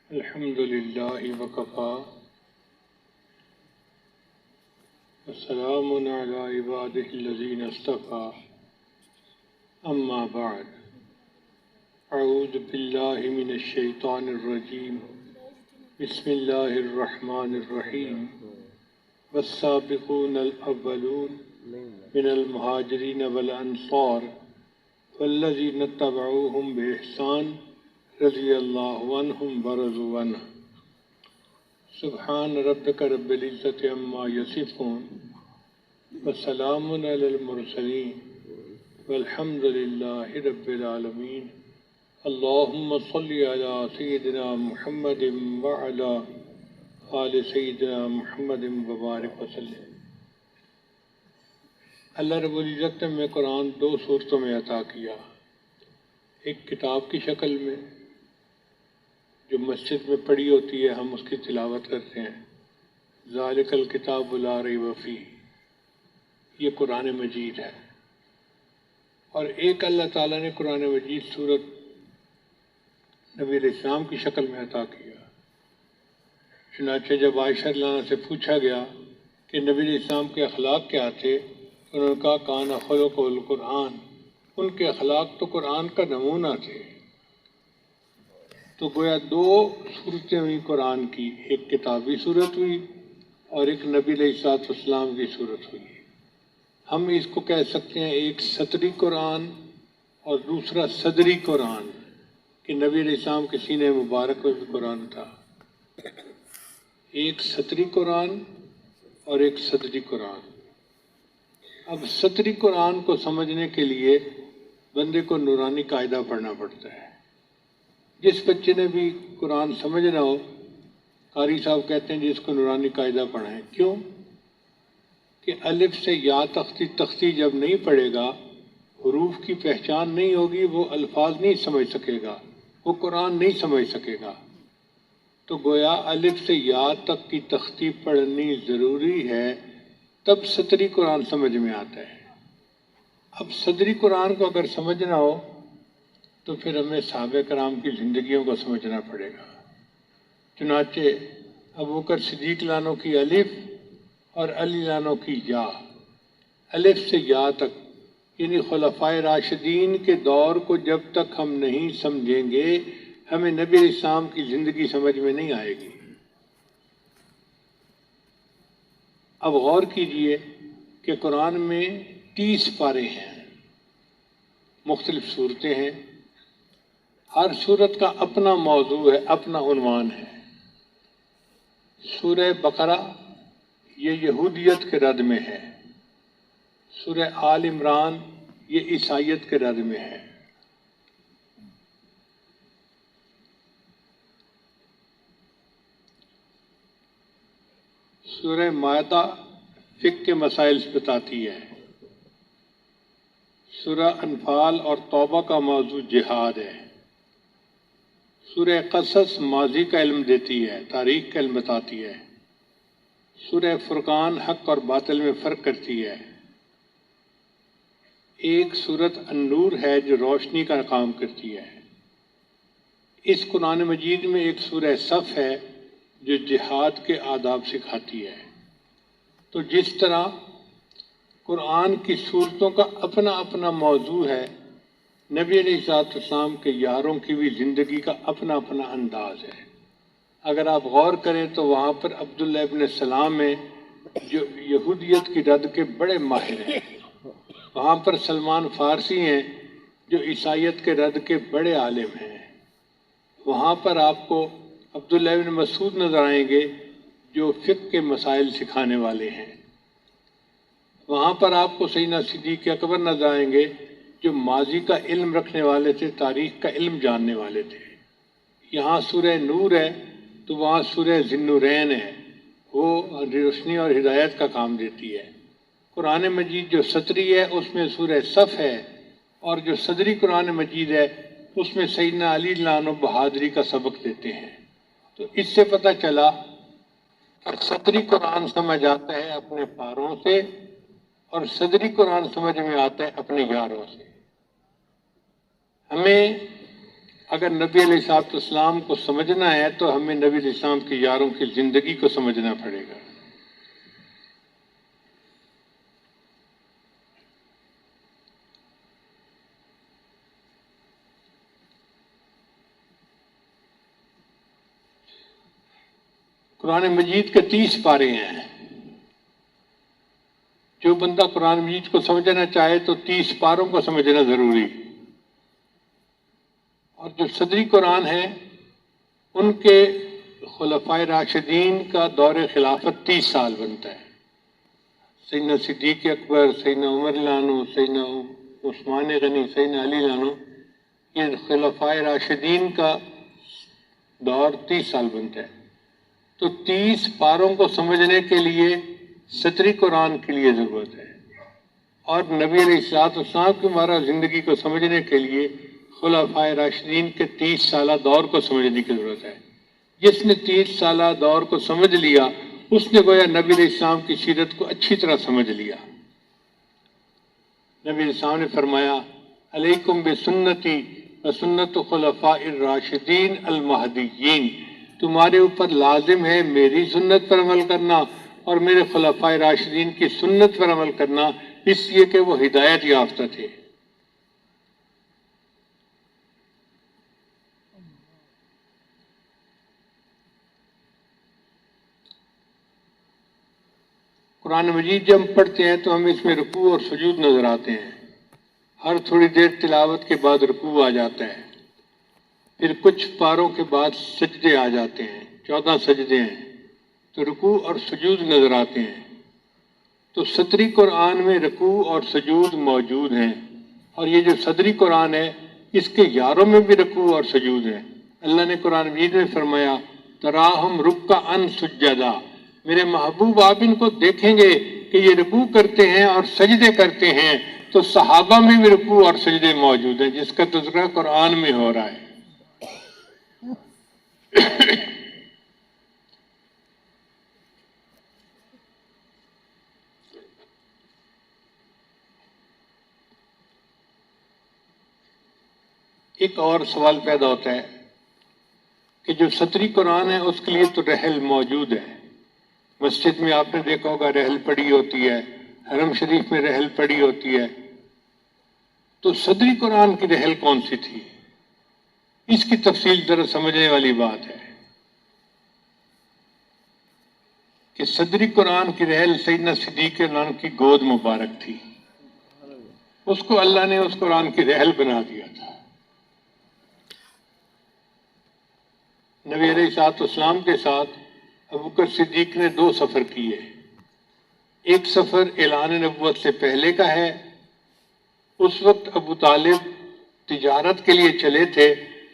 الحمد لله وكفى وسلام على عباده الذين اصطفى أما بعد أعوذ بالله من الشيطان الرجيم بسم الله الرحمن الرحيم والسابقون الأولون من المهاجرين والأنصار والذين اتبعوهم بإحسان رضی اللہ عنہم ورضوا عنہ سبحان ربک رب العزت عما یصفون وسلام علی المرسلین والحمد للہ رب العالمین اللہم صلی علی سیدنا محمد وعلی آل سیدنا محمد وبارک وسلم۔ اللہ رب العزت نے ہمیں قرآن 2 صورتوں میں عطا کیا، ایک کتاب کی شکل میں جو مسجد میں پڑھی ہوتی ہے، ہم اس کی تلاوت کرتے ہیں، ذالک الکتاب لا ریب فیہ، یہ قرآن مجید ہے، اور ایک اللہ تعالیٰ نے قرآن مجید صورت نبی علیہ السلام کی شکل میں عطا کیا۔ چنانچہ جب عائشہ رضی اللہ عنہا سے پوچھا گیا کہ نبی علیہ السلام کے اخلاق کیا تھے، انہوں نے کہا کان خلقہ القرآن، ان کے اخلاق تو قرآن کا نمونہ تھے۔ تو گویا 2 صورتیں ہوئی قرآن کی، ایک کتابی صورت ہوئی اور ایک نبی علیہ السلام کی صورت ہوئی۔ ہم اس کو کہہ سکتے ہیں ایک سطری قرآن اور دوسرا صدری قرآن، کہ نبی علیہ السلام کے سینے مبارک میں بھی قرآن تھا۔ ایک سطری قرآن اور ایک صدری قرآن۔ اب سطری قرآن کو سمجھنے کے لیے بندے کو نورانی قاعدہ پڑھنا پڑتا ہے۔ جس بچے نے بھی قرآن سمجھنا ہو، قاری صاحب کہتے ہیں جس کو نورانی قاعدہ پڑھائیں۔ کیوں؟ کہ الف سے یا تختی جب نہیں پڑھے گا، حروف کی پہچان نہیں ہوگی، وہ الفاظ نہیں سمجھ سکے گا، وہ قرآن نہیں سمجھ سکے گا۔ تو گویا الف سے یا تک کی تختی پڑھنی ضروری ہے، تب سطری قرآن سمجھ میں آتا ہے۔ اب صدری قرآن کو اگر سمجھنا ہو تو پھر ہمیں صحابہ کرام کی زندگیوں کو سمجھنا پڑے گا۔ چنانچہ ابوبکر صدیق لانو کی الف اور علی لانو کی یا، الف سے یا تک، یعنی خلفائے راشدین کے دور کو جب تک ہم نہیں سمجھیں گے، ہمیں نبی علیہ السلام کی زندگی سمجھ میں نہیں آئے گی۔ اب غور کیجئے کہ قرآن میں 30 پارے ہیں، مختلف صورتیں ہیں، ہر صورت کا اپنا موضوع ہے، اپنا عنوان ہے۔ سورہ بقرہ یہ یہودیت کے رد میں ہے، سورہ آل عمران یہ عیسائیت کے رد میں ہے، سورہ مائدہ فقہ کے مسائل بتاتی ہے، سورہ انفال اور توبہ کا موضوع جہاد ہے، سورہ قصص ماضی کا علم دیتی ہے، تاریخ کا علم بتاتی ہے، سورہ فرقان حق اور باطل میں فرق کرتی ہے، ایک سورت النور ہے جو روشنی کا کام کرتی ہے۔ اس قرآن مجید میں ایک سورہ صف ہے جو جہاد کے آداب سکھاتی ہے۔ تو جس طرح قرآن کی صورتوں کا اپنا اپنا موضوع ہے، نبی علیہ السلام کے یاروں کی بھی زندگی کا اپنا اپنا انداز ہے۔ اگر آپ غور کریں تو وہاں پر عبداللہ ابن سلام ہیں جو یہودیت کی رد کے بڑے ماہر ہیں، وہاں پر سلمان فارسی ہیں جو عیسائیت کے رد کے بڑے عالم ہیں، وہاں پر آپ کو عبداللہ ابن مسعود نظر آئیں گے جو فقہ کے مسائل سکھانے والے ہیں، وہاں پر آپ کو سیدنا صدیق اکبر نظر آئیں گے جو ماضی کا علم رکھنے والے تھے، تاریخ کا علم جاننے والے تھے۔ یہاں سورہ نور ہے تو وہاں سورہ ذی النورین ہے، وہ روشنی اور ہدایت کا کام دیتی ہے۔ قرآن مجید جو سطری ہے اس میں سورہ صف ہے، اور جو صدری قرآن مجید ہے اس میں سیدنا علی لانو بہادری کا سبق دیتے ہیں۔ تو اس سے پتہ چلا کہ سطری قرآن سمجھ آتا ہے اپنے پاروں سے، اور صدری قرآن سمجھ میں آتا ہے اپنے یاروں سے۔ ہمیں اگر نبی علیہ السلام کو سمجھنا ہے تو ہمیں نبی علیہ السلام کے یاروں کی زندگی کو سمجھنا پڑے گا۔ قرآن مجید کے 30 پارے ہیں۔ جو بندہ قرآن مجید کو سمجھنا چاہے تو 30 پاروں کو سمجھنا ضروری۔ اور جو صدری قرآن ہے ان کے خلفائے راشدین کا دور خلافت 30 سال بنتا ہے۔ سیدنا صدیق اکبر، سیدنا عمر لانو، سیدنا عثمان غنی، سیدنا علی لانو، یہ خلفائے راشدین کا دور 30 سال بنتا ہے۔ تو 30 پاروں کو سمجھنے کے لیے صدری قرآن کے لیے ضرورت ہے، اور نبی علیہ السلام کی مبارک زندگی کو سمجھنے کے لیے خلفائے راشدین کے 30 سالہ دور کو سمجھنے کی ضرورت ہے۔ جس نے 30 سالہ دور کو سمجھ لیا اس نے گویا نبی علیہ السلام کی سیرت کو اچھی طرح سمجھ لیا۔ نبی علیہ السلام نے فرمایا علیکم بسنتی وسنت خلفاء الراشدین المہدیین، تمہارے اوپر لازم ہے میری سنت پر عمل کرنا اور میرے خلفاء راشدین کی سنت پر عمل کرنا، اس لیے کہ وہ ہدایت یافتہ تھے۔ قرآن مجید جب ہم پڑھتے ہیں تو ہمیں اس میں رکوع اور سجود نظر آتے ہیں۔ ہر تھوڑی دیر تلاوت کے بعد رکوع آ جاتا ہے، پھر کچھ پاروں کے بعد سجدے آ جاتے ہیں، 14 سجدے ہیں، تو رکوع اور سجود نظر آتے ہیں۔ تو صدری قرآن میں رکوع اور سجود موجود ہیں، اور یہ جو صدری قرآن ہے اس کے یاروں میں بھی رکوع اور سجود ہیں۔ اللہ نے قرآن مجید میں فرمایا تراہم رکعا سجدا، میرے محبوب آپ ان کو دیکھیں گے کہ یہ رکوع کرتے ہیں اور سجدے کرتے ہیں، تو صحابہ میں بھی رکوع اور سجدے موجود ہیں، جس کا تذکرہ قرآن میں ہو رہا ہے۔ ایک اور سوال پیدا ہوتا ہے کہ جو صدری قرآن ہے اس کے لیے تو رحل موجود ہے۔ مسجد میں آپ نے دیکھا ہوگا رحل پڑی ہوتی ہے، حرم شریف میں رحل پڑی ہوتی ہے، تو صدری قرآن کی رحل کون سی تھی؟ اس کی تفصیل ذرا سمجھنے والی بات ہے کہ صدری قرآن کی رحل سیدنا صدیق اکبر کی گود مبارک تھی، اس کو اللہ نے اس قرآن کی رحل بنا دیا تھا۔ نبی علیہ السلام کے ساتھ ابوبکر صدیق نے 2 سفر کیے۔ ایک سفر اعلان نبوت سے پہلے کا ہے، اس وقت ابو طالب تجارت کے لیے چلے تھے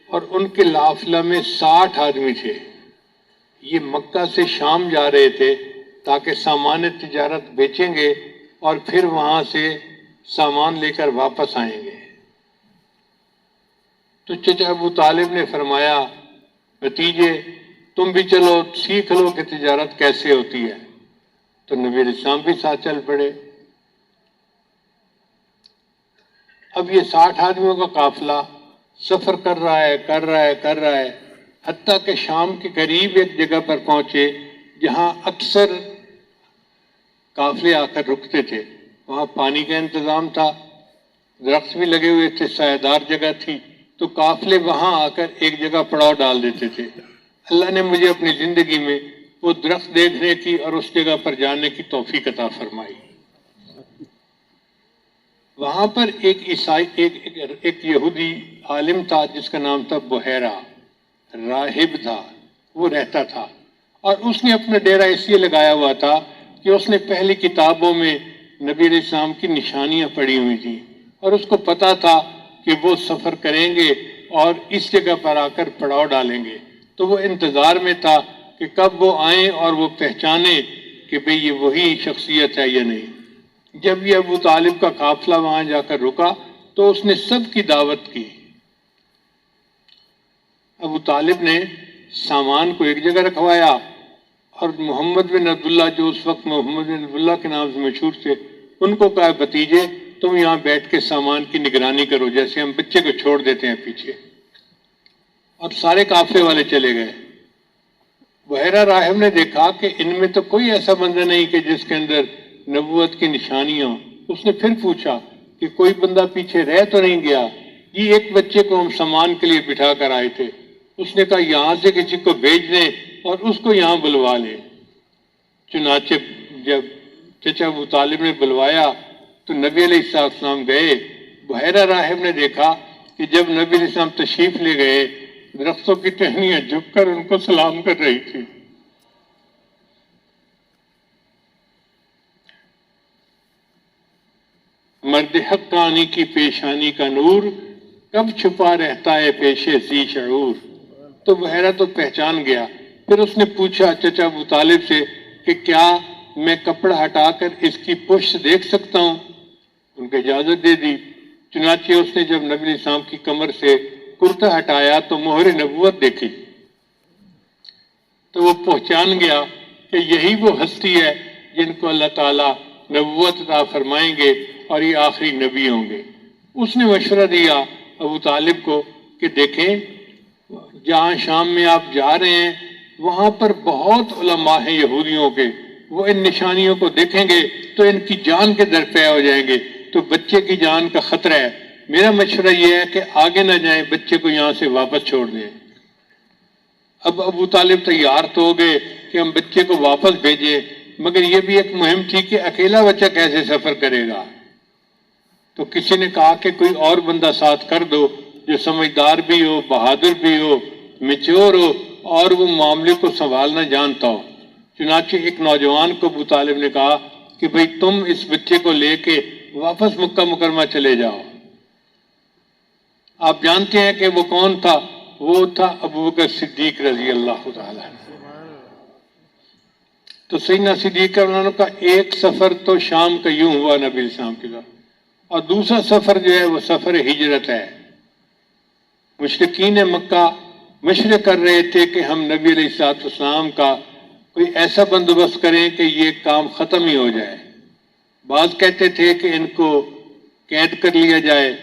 اور ان کے قافلہ میں 60 آدمی تھے۔ یہ مکہ سے شام جا رہے تھے تاکہ سامان تجارت بیچیں گے اور پھر وہاں سے سامان لے کر واپس آئیں گے۔ تو چچا ابو طالب نے فرمایا بھتیجے تم بھی چلو سیکھ لو کہ تجارت کیسے ہوتی ہے، تو نبی علیہ السلام بھی ساتھ چل پڑے۔ اب یہ 60 آدمیوں کا قافلہ سفر کر رہا ہے، حتیٰ کہ شام کے قریب ایک جگہ پر پہنچے جہاں اکثر قافلے آ کر رکتے تھے۔ وہاں پانی کا انتظام تھا، درخت بھی لگے ہوئے تھے، سایہ دار جگہ تھی، تو قافلے وہاں آ کر ایک جگہ پڑاؤ ڈال دیتے تھے۔ اللہ نے مجھے اپنی زندگی میں وہ درخت دیکھنے کی اور اس جگہ پر جانے کی توفیق عطا فرمائی۔ وہاں پر ایک یہودی عالم تھا جس کا نام تھا بحیرہ، راہب تھا، وہ رہتا تھا، اور اس نے اپنا ڈیرا اس لیے لگایا ہوا تھا کہ اس نے پہلی کتابوں میں نبی علیہ السلام کی نشانیاں پڑھی ہوئی تھیں، اور اس کو پتا تھا کہ وہ سفر کریں گے اور اس جگہ پر آ کر پڑاؤ ڈالیں گے، تو وہ انتظار میں تھا کہ کب وہ آئیں اور وہ پہچانیں کہ بھئی یہ وہی شخصیت ہے یا نہیں۔ جب یہ ابو طالب کا قافلہ وہاں جا کر رکا تو اس نے سب کی دعوت کی۔ ابو طالب نے سامان کو ایک جگہ رکھوایا اور محمد بن عبداللہ جو اس وقت محمد بن عبداللہ کے نام سے مشہور تھے ان کو کہا بھتیجے تم یہاں بیٹھ کے سامان کی نگرانی کرو، جیسے ہم بچے کو چھوڑ دیتے ہیں پیچھے۔ اور سارے قافلے والے چلے گئے۔ بحیرہ راہب نے دیکھا کہ ان میں تو کوئی ایسا بندہ نہیں کہ جس کے اندر نبوت کی نشانیاں ہوں۔ اس نے پھر پوچھا کہ کوئی بندہ پیچھے رہ تو نہیں گیا؟ یہ ایک بچے کو ہم سامان کے لیے بٹھا کر آئے تھے۔ اس نے کہا یہاں سے کسی کو بھیج دیں اور اس کو یہاں بلوا لیں۔ چنانچہ جب چچا ابو طالب نے بلوایا تو نبی علیہ السلام گئے۔ بحیرہ راہب نے دیکھا کہ جب نبی علیہ السلام تشریف لے گئے، درختوں کی ٹہنیاں جھک کر ان کو سلام کر رہی تھی۔ مرد حقانی کی پیشانی کا نور کب چھپا رہتا ہے پیشے ذی شعور۔ تو بحیرہ تو پہچان گیا۔ پھر اس نے پوچھا چچا ابو طالب سے کہ کیا میں کپڑا ہٹا کر اس کی پشت دیکھ سکتا ہوں؟ ان کو اجازت دے دی۔ چنانچہ اس نے جب نبی علیہ السلام کی کمر سے کرتا ہٹایا تو مہر نبوت دیکھی، تو وہ پہچان گیا کہ یہی وہ ہستی ہے جن کو اللہ تعالیٰ نبوت عطا فرمائیں گے اور یہ آخری نبی ہوں گے۔ اس نے مشورہ دیا ابو طالب کو کہ دیکھیں جہاں شام میں آپ جا رہے ہیں وہاں پر بہت علماء ہیں یہودیوں کے، وہ ان نشانیوں کو دیکھیں گے تو ان کی جان کے درپے ہو جائیں گے، تو بچے کی جان کا خطرہ ہے۔ میرا مشورہ یہ ہے کہ آگے نہ جائیں، بچے کو یہاں سے واپس چھوڑ دیں۔ اب ابو طالب تیار تو ہو گئے کہ ہم بچے کو واپس بھیجیں، مگر یہ بھی ایک مہم تھی کہ اکیلا بچہ کیسے سفر کرے گا۔ تو کسی نے کہا کہ کوئی اور بندہ ساتھ کر دو جو سمجھدار بھی ہو، بہادر بھی ہو، میچور ہو اور وہ معاملے کو سنبھالنا جانتا ہو۔ چنانچہ ایک نوجوان کو ابو طالب نے کہا کہ بھئی تم اس بچے کو لے کے واپس مکہ مکرمہ چلے جاؤ۔ آپ جانتے ہیں کہ وہ کون تھا؟ وہ تھا ابو بکر صدیق رضی اللہ تعالیٰ۔ تو سیدنا صدیق رضی اللہ عنہ کا ایک سفر تو شام کا یوں ہوا نبی علیہ السلام کے ساتھ، اور دوسرا سفر جو ہے وہ سفر ہجرت ہے۔ مشرکین مکہ مشورہ کر رہے تھے کہ ہم نبی علیہ السلام کا کوئی ایسا بندوبست کریں کہ یہ کام ختم ہی ہو جائے۔ بعض کہتے تھے کہ ان کو قید کر لیا جائے،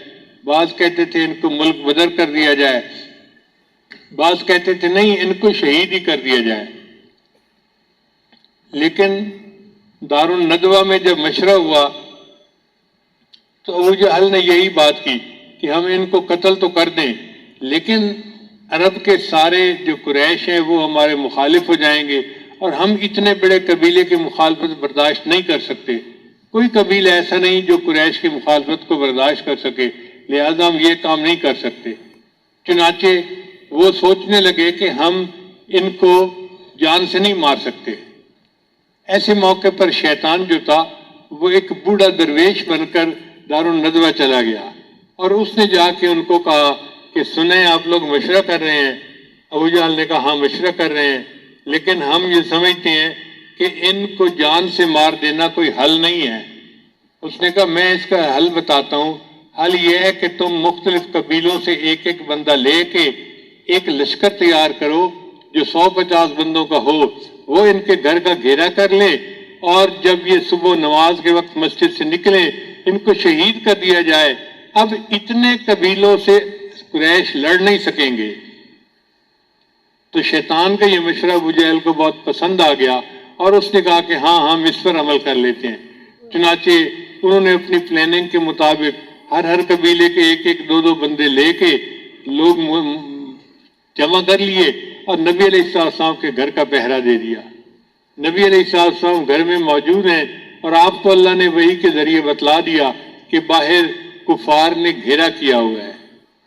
بعض کہتے تھے ان کو ملک بدر کر دیا جائے، بعض کہتے تھے نہیں ان کو شہید ہی کر دیا جائے۔ لیکن دارالندوہ میں جب مشورہ ہوا تو ابو جہل نے یہی بات کی کہ ہم ان کو قتل تو کر دیں، لیکن عرب کے سارے جو قریش ہیں وہ ہمارے مخالف ہو جائیں گے اور ہم اتنے بڑے قبیلے کی مخالفت برداشت نہیں کر سکتے۔ کوئی قبیلہ ایسا نہیں جو قریش کی مخالفت کو برداشت کر سکے، لہذا ہم یہ کام نہیں کر سکتے۔ چنانچہ وہ سوچنے لگے کہ ہم ان کو جان سے نہیں مار سکتے۔ ایسے موقع پر شیطان جو تھا وہ ایک بوڑھا درویش بن کر دارالندوہ چلا گیا اور اس نے جا کے ان کو کہا کہ سنیں آپ لوگ مشورہ کر رہے ہیں۔ ابو جہل نے کہا ہاں مشورہ کر رہے ہیں، لیکن ہم یہ سمجھتے ہیں کہ ان کو جان سے مار دینا کوئی حل نہیں ہے۔ اس نے کہا میں اس کا حل بتاتا ہوں، حل یہ ہے کہ تم مختلف قبیلوں سے ایک ایک بندہ لے کے ایک لشکر تیار کرو جو 150 بندوں کا ہو، وہ ان کے گھر کا گھیرا کر لے اور جب یہ صبح نماز کے وقت مسجد سے نکلیں ان کو شہید کر دیا جائے۔ اب اتنے قبیلوں سے قریش لڑ نہیں سکیں گے۔ تو شیطان کا یہ مشورہ ابو جہل کو بہت پسند آ گیا اور اس نے کہا کہ ہاں ہم اس پر عمل کر لیتے ہیں۔ چنانچہ انہوں نے اپنی پلاننگ کے مطابق ہر قبیلے کے ایک ایک دو دو بندے لے کے لوگ جمع کر لیے اور نبی علیہ السلام کے گھر کا پہرا دے دیا۔ نبی علیہ السلام گھر میں موجود ہیں اور آپ کو اللہ نے وحی کے ذریعے بتلا دیا کہ باہر کفار نے گھیرا کیا ہوا ہے۔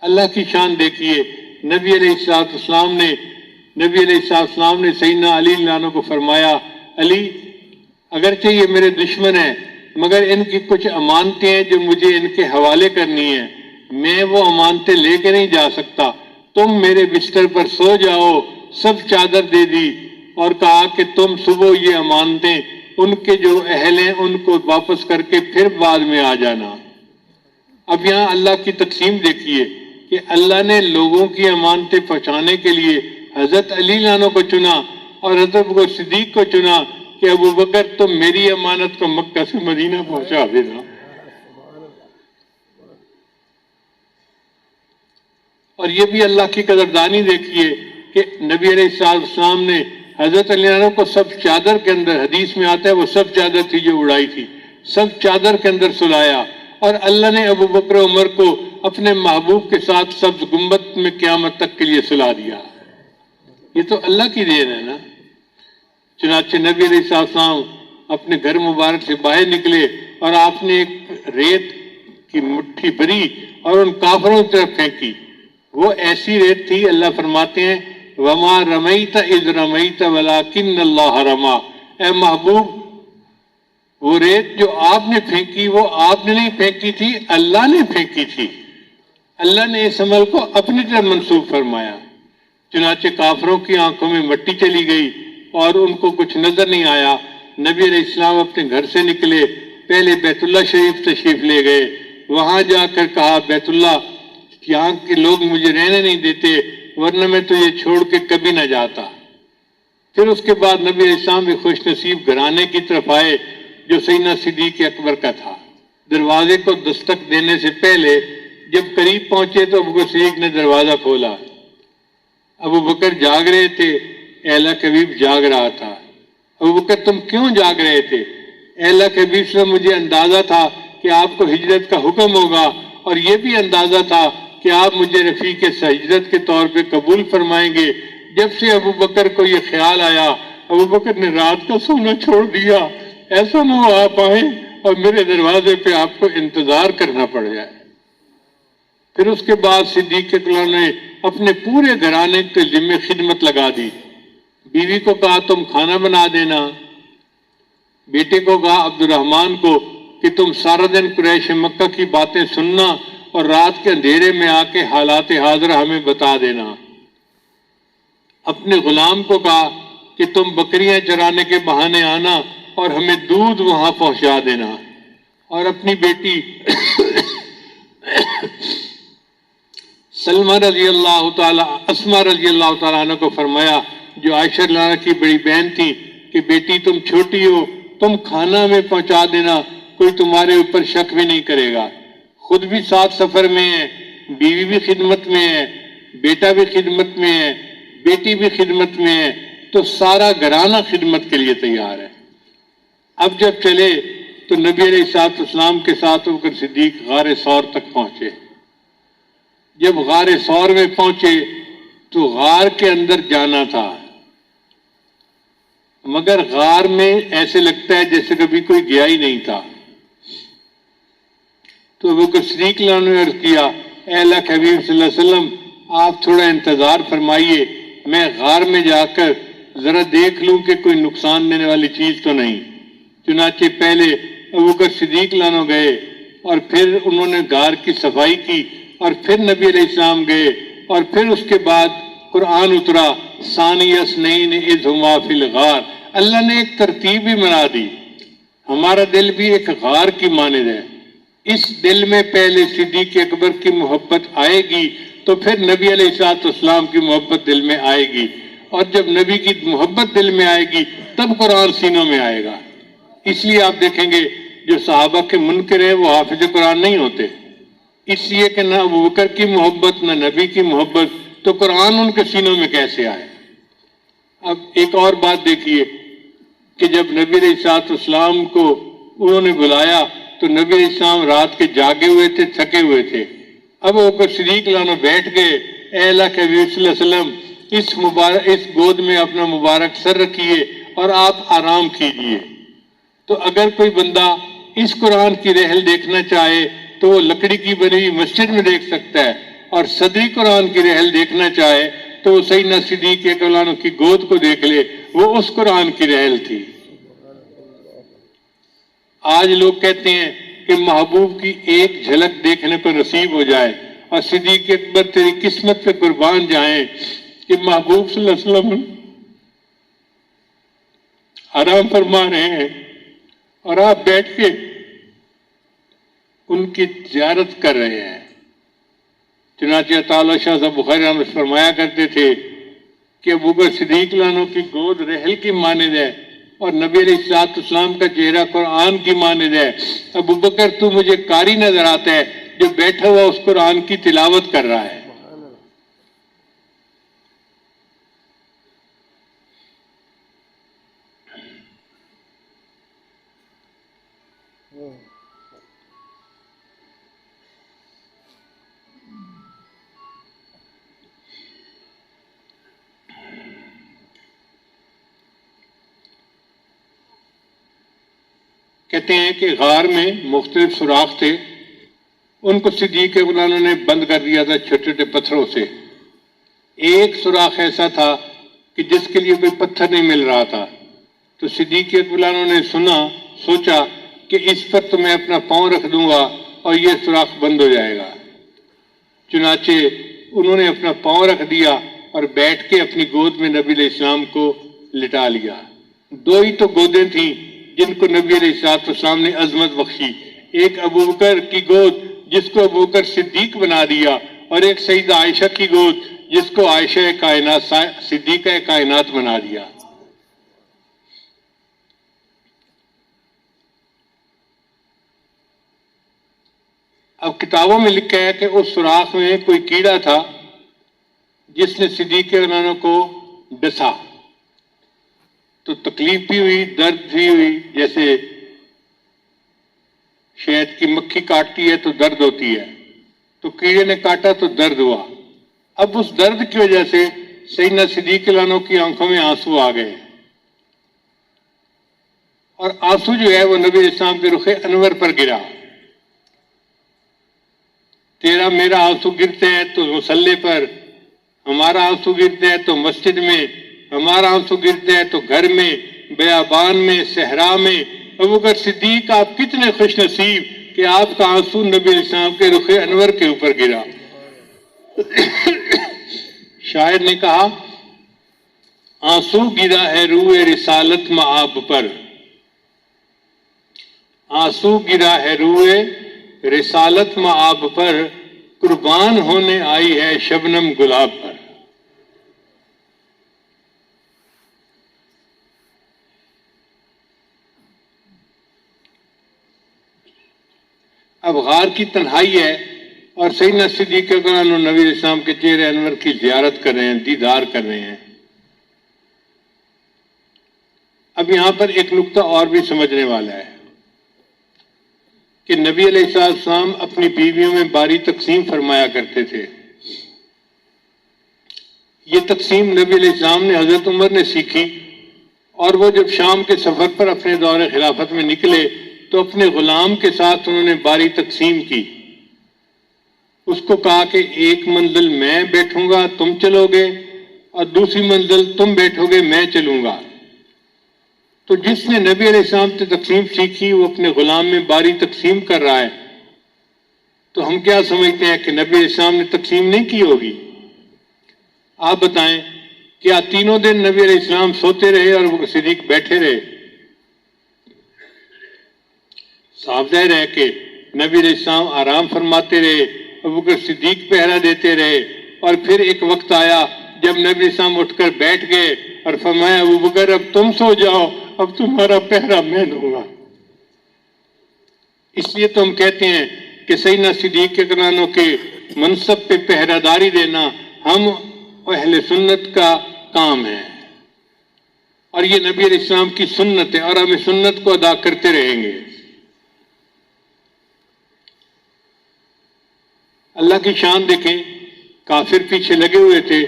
اللہ کی شان دیکھیے، نبی علیہ السلام نے سیدنا علی رضی اللہ عنہ کو فرمایا علی اگرچہ یہ میرے دشمن ہیں مگر ان کی کچھ امانتیں ہیں جو مجھے ان کے حوالے کرنی ہیں، میں وہ امانتیں لے کے نہیں جا سکتا، تم میرے بستر پر سو جاؤ۔ سب چادر دے دی اور کہا کہ تم صبح یہ امانتیں ان کے جو اہل ہیں ان کو واپس کر کے پھر بعد میں آ جانا۔ اب یہاں اللہ کی تقسیم دیکھیے کہ اللہ نے لوگوں کی امانتیں پہنچانے کے لیے حضرت علی رضی اللہ عنہ کو چنا اور حضرت ابو بکر صدیق کو چنا کہ ابو بکر تم میری امانت کو مکہ سے مدینہ پہنچا دینا۔ اور یہ بھی اللہ کی قدردانی دیکھیے کہ نبی علیہ السلام نے حضرت علی عنہ کو سب چادر کے اندر، حدیث میں آتا ہے وہ سب چادر تھی جو اڑائی تھی، سب چادر کے اندر سلایا، اور اللہ نے ابو بکر عمر کو اپنے محبوب کے ساتھ سبز گنبد میں قیامت تک کے لیے سلا دیا۔ یہ تو اللہ کی دین ہے نا۔ چنانچہ نبی علیہ السلام اپنے گھر مبارک سے باہر نکلے اور آپ نے ایک ریت کی مٹھی بھری اور ان کافروں کی طرف پھینکی۔ وہ ایسی ریت تھی، اللہ فرماتے ہیں وَمَا رَمَيْتَ إِذْ رَمَيْتَ وَلَكِنَّ اللَّهَ رَمَى، اے محبوب وہ ریت جو آپ نے پھینکی وہ آپ نے نہیں پھینکی تھی، اللہ نے پھینکی تھی۔ اللہ نے اس عمل کو اپنی طرف منسوخ فرمایا۔ چنانچہ کافروں کی آنکھوں میں مٹی چلی گئی اور ان کو کچھ نظر نہیں آیا۔ نبی علیہ السلام اپنے گھر سے نکلے، پہلے بیت اللہ شریف تشریف لے گئے، وہاں جا کر کہا بیت اللہ یہاں کے لوگ مجھے رہنے نہیں دیتے ورنہ میں تو یہ چھوڑ کے کبھی نہ جاتا۔ پھر اس کے بعد نبی علیہ السلام بھی خوش نصیب گھرانے کی طرف آئے جو سیدنا صدیق اکبر کا تھا۔ دروازے کو دستک دینے سے پہلے جب قریب پہنچے تو ابو بکر صدیق نے دروازہ کھولا۔ ابو بکر جاگ رہے تھے، اہل حبیب جاگ رہا تھا۔ ابو بکر تم کیوں جاگ رہے تھے؟ اہل حبیب سے مجھے اندازہ تھا کہ آپ کو ہجرت کا حکم ہوگا اور یہ بھی اندازہ تھا کہ آپ مجھے رفیق ہجرت کے طور پہ قبول فرمائیں گے۔ جب سے ابو بکر کو یہ خیال آیا ابو بکر نے رات کا سونا چھوڑ دیا، ایسا نہ ہو آپ آئیں اور میرے دروازے پہ آپ کو انتظار کرنا پڑ جائے۔ پھر اس کے بعد صدیق اکبر نے اپنے پورے گھرانے کے ذمہ خدمت لگا دی۔ بیوی کو کہا تم کھانا بنا دینا، بیٹے کو کہا عبد الرحمن کو کہ تم سارا دن قریش مکہ کی باتیں سننا اور رات کے اندھیرے میں آ کے حالات حاضرہ ہمیں بتا دینا۔ اپنے غلام کو کہا کہ تم بکریاں چرانے کے بہانے آنا اور ہمیں دودھ وہاں پہنچا دینا۔ اور اپنی بیٹی سلمہ رضی اللہ تعالیٰ اسماء رضی اللہ تعالیٰ عنہ کو فرمایا جو عائشہ رضی اللہ عنہ کی بڑی بہن تھی کہ بیٹی تم چھوٹی ہو، تم کھانا میں پہنچا دینا، کوئی تمہارے اوپر شک بھی نہیں کرے گا۔ خود بھی ساتھ سفر میں ہے، بیوی بھی خدمت میں ہے، بیٹا بھی خدمت میں ہے، بیٹی بھی خدمت میں ہے، تو سارا گھرانہ خدمت کے لیے تیار ہے۔ اب جب چلے تو نبی علیہ السلام کے ساتھ ابو بکر صدیق غار ثور تک پہنچے۔ جب غار ثور میں پہنچے تو غار کے اندر جانا تھا، مگر غار میں ایسے لگتا ہے جیسے کبھی کوئی گیا ہی نہیں تھا۔ تو ابو بکر صدیق نے عرض کیا اے اللہ کے حبیب صلی اللہ علیہ وسلم آپ تھوڑا انتظار فرمائیے، میں غار میں جا کر ذرا دیکھ لوں کہ کوئی نقصان دینے والی چیز تو نہیں۔ چنانچہ پہلے ابو بکر صدیق لانو گئے اور پھر انہوں نے غار کی صفائی کی اور پھر نبی علیہ السلام گئے اور پھر اس کے بعد قرآن اترا ثانی اثنین اذ ہما فی الغار۔ اللہ نے ایک ترتیب بھی بنا دی۔ ہمارا دل بھی ایک غار کی مانند ہے، اس دل میں پہلے صدیق اکبر کی محبت آئے گی تو پھر نبی علیہ السلام کی محبت دل میں آئے گی، اور جب نبی کی محبت دل میں آئے گی تب قرآن سینوں میں آئے گا۔ اس لیے آپ دیکھیں گے جو صحابہ کے منکر ہیں وہ حافظ قرآن نہیں ہوتے، اس لیے کہ نہ ابو بکر کی محبت نہ نبی کی محبت، تو قرآن ان کے سینوں میں کیسے آئے؟ اب ایک اور بات دیکھیے کہ جب نبی علیہ السلام کو انہوں نے بلایا تو نبی علیہ السلام رات کے جاگے ہوئے تھے، تھکے ہوئے تھے۔ اب ابو بکر صدیق لانو بیٹھ گئے، اے اللہ کے حبیب صلی اللہ علیہ وسلم اس گود میں اپنا مبارک سر رکھیے اور آپ آرام کیجئے۔ تو اگر کوئی بندہ اس قرآن کی رحل دیکھنا چاہے تو وہ لکڑی کی بنی ہوئی مسجد میں دیکھ سکتا ہے، اور صدری قرآن کی رحل دیکھنا چاہے تو وہ سیدنا صدیق اکبر کی گود کو دیکھ لے، وہ اس قرآن کی رحل تھی۔ آج لوگ کہتے ہیں کہ محبوب کی ایک جھلک دیکھنے پر نصیب ہو جائے، اور صدیق اکبر تیری قسمت پہ قربان جائیں کہ محبوب صلی اللہ علیہ وسلم آرام فرما رہے ہیں اور آپ بیٹھ کے ان کی زیارت کر رہے ہیں۔ چنانچہ تعالیٰ شاہ صاحب بخاری رحمۃ اللہ فرمایا کرتے تھے کہ ابو بکر صدیق لانو کی گود رحل کی مانند ہے اور نبی علیہ السلام کا چہرہ قرآن کی مانند ہے۔ ابو بکر تو مجھے قاری نظر آتا ہے جو بیٹھا ہوا اس قرآن کی تلاوت کر رہا ہے، کہتے ہیں کہ غار میں مختلف سوراخ تھے، ان کو صدیق اکبر نے بند کر دیا تھا چھوٹے چھوٹے پتھروں سے۔ ایک سوراخ ایسا تھا کہ جس کے لیے کوئی پتھر نہیں مل رہا تھا، تو صدیق اکبر نے سوچا کہ اس پر تو میں اپنا پاؤں رکھ دوں گا اور یہ سوراخ بند ہو جائے گا۔ چنانچہ انہوں نے اپنا پاؤں رکھ دیا اور بیٹھ کے اپنی گود میں نبی علیہ السلام کو لٹا لیا۔ دو ہی تو گودیں تھیں جن کو نبی علیہ السلام نے عظمت بخشی، ایک ابوبکر کی گود جس کو ابوبکر صدیق بنا دیا، اور ایک سیدہ عائشہ کی گود جس کو عائشہ کائنات صدیقہ کائنات بنا دیا۔ اب کتابوں میں لکھا ہے کہ اس سوراخ میں کوئی کیڑا تھا جس نے صدیق اکبر کو ڈسا، تو تکلیف بھی ہوئی، درد بھی ہوئی، جیسے شہد کی مکھی کاٹتی ہے تو درد ہوتی ہے، تو کیڑے نے کاٹا تو درد ہوا۔ اب اس درد کی وجہ سے سیدنا صدیق اکبر کی آنکھوں میں آنسو آ گئے، اور آنسو جو ہے وہ نبی علیہ السلام کے رخ انور پر گرا۔ تیرا میرا آنسو گرتے ہیں تو مصلی پر، ہمارا آنسو گرتے ہیں تو مسجد میں، ہمارا آنسو گرتے ہیں تو گھر میں، بیابان میں، صحرا میں۔ ابوبکر صدیق آپ کتنے خوش نصیب کہ آپ کا آنسو نبی علیہ السلام کے رخ انور کے اوپر گرا۔ شاعر نے کہا، آنسو گرا ہے روئے رسالت مآب پر، آنسو گرا ہے روئے رسالت مآب پر، قربان ہونے آئی ہے شبنم گلاب پر۔ اب غار کی تنہائی ہے اور سیدنا صدیق اکبر نبی علیہ السلام کے چہرے انور کی زیارت کر رہے ہیں، دیدار کر رہے ہیں۔ اب یہاں پر ایک نقطہ اور بھی سمجھنے والا ہے کہ نبی علیہ السلام اپنی بیویوں میں باری تقسیم فرمایا کرتے تھے۔ یہ تقسیم نبی علیہ السلام نے حضرت عمر نے سیکھی، اور وہ جب شام کے سفر پر اپنے دور خلافت میں نکلے تو اپنے غلام کے ساتھ انہوں نے باری تقسیم کی۔ اس کو کہا کہ ایک منزل میں بیٹھوں گا تم چلو گے، اور دوسری منزل تم بیٹھو گے میں چلوں گا۔ تو جس نے نبی علیہ السلام سے تقسیم سیکھی وہ اپنے غلام میں باری تقسیم کر رہا ہے، تو ہم کیا سمجھتے ہیں کہ نبی علیہ السلام نے تقسیم نہیں کی ہوگی؟ آپ بتائیں، کیا تینوں دن نبی علیہ السلام سوتے رہے اور وہ صدیق بیٹھے رہے؟ صاف ظاہر ہے کہ نبی علیہ السلام آرام فرماتے رہے، ابوبکر صدیق پہرا دیتے رہے، اور پھر ایک وقت آیا جب نبی علیہ السلام اٹھ کر بیٹھ گئے اور فرمایا، ابوبکر اب تم سو جاؤ، اب تمہارا پہرا میں دوں گا۔ اس لیے تو ہم کہتے ہیں کہ سیدنا صدیق اکبر کے منصب پہ پہرا داری دینا ہم اہل سنت کا کام ہے، اور یہ نبی علیہ السلام کی سنت ہے، اور ہم اس سنت کو ادا کرتے رہیں گے۔ اللہ کی شان دیکھیں، کافر پیچھے لگے ہوئے تھے،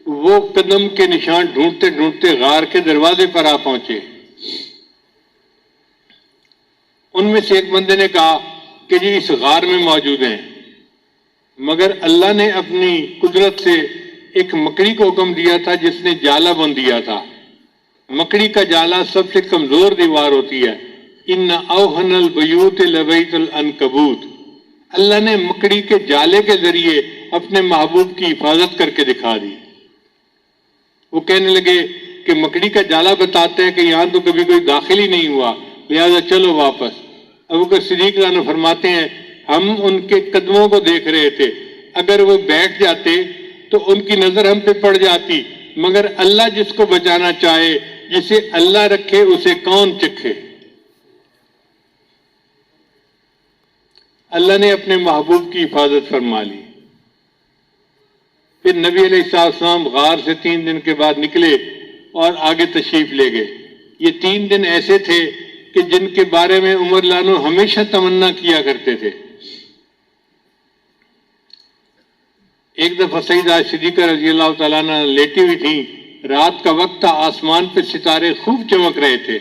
وہ قدم کے نشان ڈھونڈتے ڈھونڈتے غار کے دروازے پر آ پہنچے۔ ان میں سے ایک بندے نے کہا کہ جی اس غار میں موجود ہیں، مگر اللہ نے اپنی قدرت سے ایک مکڑی کو حکم دیا تھا جس نے جالا بن دیا تھا۔ مکڑی کا جالا سب سے کمزور دیوار ہوتی ہے، ان اوہن البیوت لبیت العنکبوت۔ اللہ نے مکڑی کے جالے کے ذریعے اپنے محبوب کی حفاظت کر کے دکھا دی۔ وہ کہنے لگے کہ مکڑی کا جالا بتاتے ہیں کہ یہاں تو کبھی کوئی داخل ہی نہیں ہوا، لہذا چلو واپس۔ ابوبکر صدیق عنہ فرماتے ہیں، ہم ان کے قدموں کو دیکھ رہے تھے، اگر وہ بیٹھ جاتے تو ان کی نظر ہم پہ پڑ جاتی، مگر اللہ جس کو بچانا چاہے، جسے اللہ رکھے اسے کون چکھے۔ اللہ نے اپنے محبوب کی حفاظت فرما لی۔ پھر نبی علیہ السلام غار سے 3 دن کے بعد نکلے اور آگے تشریف لے گئے۔ یہ 3 دن ایسے تھے کہ جن کے بارے میں عمر لانو ہمیشہ تمنا کیا کرتے تھے۔ ایک دفعہ سیدہ صدیقہ رضی اللہ تعالیٰ عنہ لیٹی ہوئی تھیں، رات کا وقت تھا، آسمان پہ ستارے خوب چمک رہے تھے۔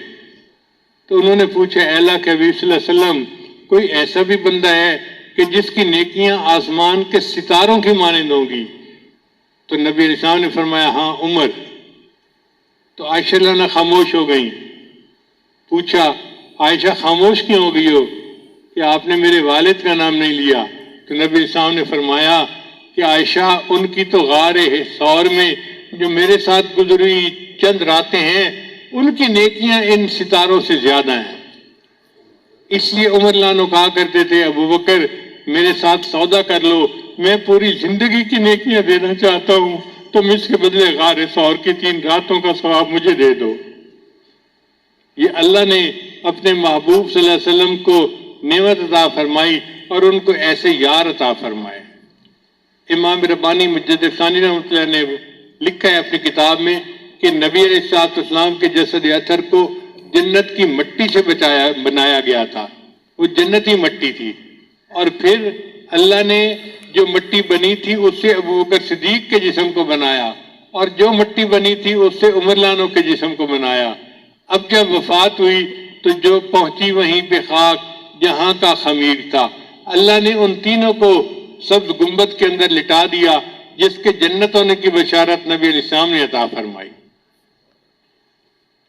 تو انہوں نے پوچھا اے اللہ کے حبیب صلی اللہ علیہ وسلم کوئی ایسا بھی بندہ ہے کہ جس کی نیکیاں آسمان کے ستاروں کی مانند ہوں گی؟ تو نبی علیہ السلام نے فرمایا ہاں عمر۔ تو عائشہ عنہا خاموش ہو گئیں۔ پوچھا عائشہ خاموش کیوں ہو گئی ہو کہ آپ نے میرے والد کا نام نہیں لیا؟ تو نبی علیہ السلام نے فرمایا کہ عائشہ ان کی تو غار ثور میں جو میرے ساتھ گزری چند راتیں ہیں ان کی نیکیاں ان ستاروں سے زیادہ ہیں۔ اس لیے عمر لانو کہا کرتے تھے ابو بکر میرے ساتھ سودا کر لو، میں پوری زندگی کی نیکیاں دینا چاہتا ہوں، تم اس کے بدلے غار ثور کی 3 راتوں کا ثواب مجھے دے دو۔ یہ اللہ نے اپنے محبوب صلی اللہ علیہ وسلم کو نعمت عطا فرمائی اور ان کو ایسے یار عطا فرمائے۔ امام ربانی مجدد ثانی رحمۃ اللہ نے لکھا ہے اپنی کتاب میں کہ نبی علیہ الصلوۃ والسلام کے جسد اطہر کو جنت کی مٹی سے بنایا گیا تھا، وہ جنتی مٹی تھی، اور پھر اللہ نے جو مٹی بنی تھی اس سے ابو بکر صدیق کے جسم کو بنایا، اور جو مٹی بنی تھی اس سے عمر لانو کے جسم کو بنایا۔ اب جب وفات ہوئی تو جو پہنچی وہیں پہ خاک جہاں کا خمیر تھا، اللہ نے ان تینوں کو سبز گنبد کے اندر لٹا دیا جس کے جنت ہونے کی بشارت نبی علیہ السلام نے عطا فرمائی۔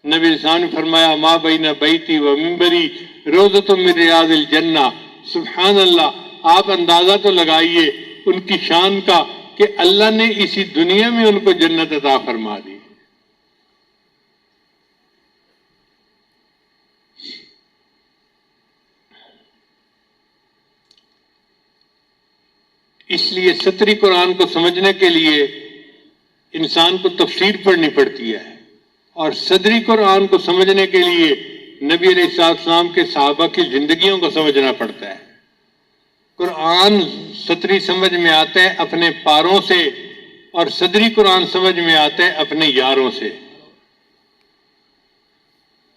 نبی علیہ السلام نے فرمایا ما بین بیتی و منبری روضۃ من ریاض الجنہ۔ سبحان اللہ، آپ اندازہ تو لگائیے ان کی شان کا کہ اللہ نے اسی دنیا میں ان کو جنت عطا فرما دی۔ اس لیے سطری قرآن کو سمجھنے کے لیے انسان کو تفسیر پڑھنی پڑتی ہے، اور صدری قرآن کو سمجھنے کے لیے نبی علیہ السلام کے صحابہ کی زندگیوں کو سمجھنا پڑتا ہے۔ قرآن سطری سمجھ میں آتا ہے اپنے پاروں سے، اور صدری قرآن سمجھ میں آتا ہے اپنے یاروں سے۔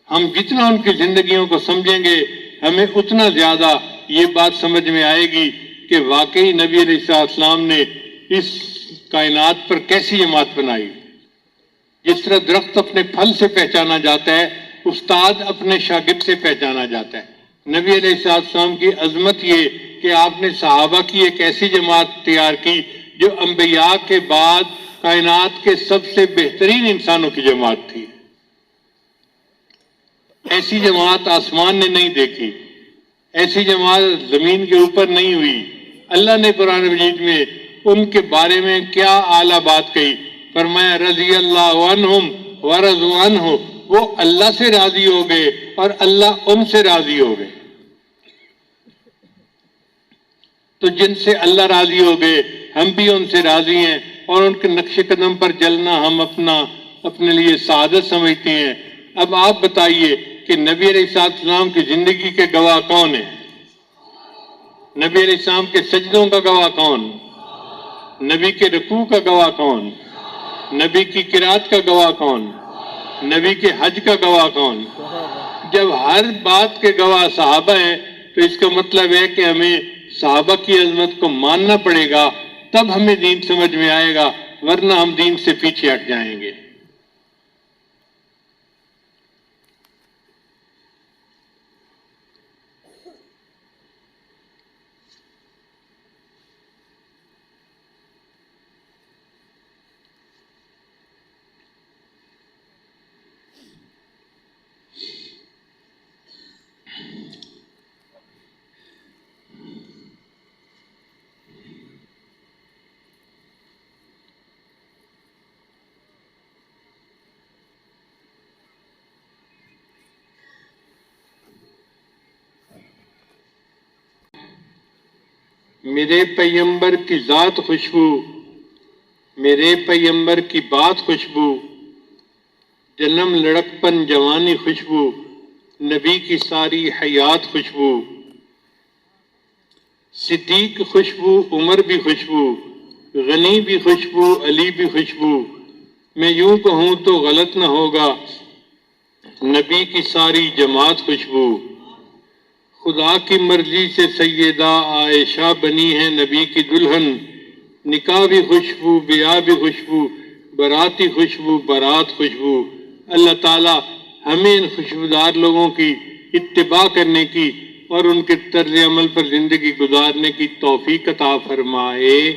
ہم جتنا ان کی زندگیوں کو سمجھیں گے ہمیں اتنا زیادہ یہ بات سمجھ میں آئے گی کہ واقعی نبی علیہ السلام نے اس کائنات پر کیسی جماعت بنائی۔ جس طرح درخت اپنے پھل سے پہچانا جاتا ہے، استاد اپنے شاگرد سے پہچانا جاتا ہے، نبی علیہ السلام کی عظمت یہ کہ آپ نے صحابہ کی ایک ایسی جماعت تیار کی جو انبیاء کے بعد کائنات کے سب سے بہترین انسانوں کی جماعت تھی۔ ایسی جماعت آسمان نے نہیں دیکھی، ایسی جماعت زمین کے اوپر نہیں ہوئی۔ اللہ نے قرآن مجید میں ان کے بارے میں کیا اعلیٰ بات کہی، فرمایا رضی اللہ عنہم ورضوا عنہ، وہ اللہ سے راضی ہو گئے اور اللہ ان سے راضی ہو گئے۔ تو جن سے اللہ راضی ہو گئے ہم بھی ان سے راضی ہیں، اور ان کے نقش قدم پر چلنا ہم اپنے لیے سعادت سمجھتے ہیں۔ اب آپ بتائیے کہ نبی علیہ السلام کی زندگی کے گواہ کون ہیں؟ نبی علیہ السلام کے سجدوں کا گواہ کون؟ نبی کے رکوع کا گواہ کون؟ نبی کی قرات کا گواہ کون؟ نبی کے حج کا گواہ کون؟ جب ہر بات کے گواہ صحابہ ہیں تو اس کا مطلب ہے کہ ہمیں صحابہ کی عظمت کو ماننا پڑے گا، تب ہمیں دین سمجھ میں آئے گا، ورنہ ہم دین سے پیچھے ہٹ جائیں گے۔ میرے پیغمبر کی ذات خوشبو، میرے پیغمبر کی بات خوشبو، جنم لڑکپن جوانی خوشبو، نبی کی ساری حیات خوشبو، صدیق خوشبو، عمر بھی خوشبو، غنی بھی خوشبو، علی بھی خوشبو، میں یوں کہوں تو غلط نہ ہوگا، نبی کی ساری جماعت خوشبو، خدا کی مرضی سے سیدہ عائشہ بنی ہے نبی کی دلہن، نکاح بھی خوشبو، بیاہ بھی خوشبو، براتی خوشبو، بارات خوشبو۔ اللہ تعالی ہمیں ان خوشبودار لوگوں کی اتباع کرنے کی اور ان کے طرز عمل پر زندگی گزارنے کی توفیق عطا فرمائے۔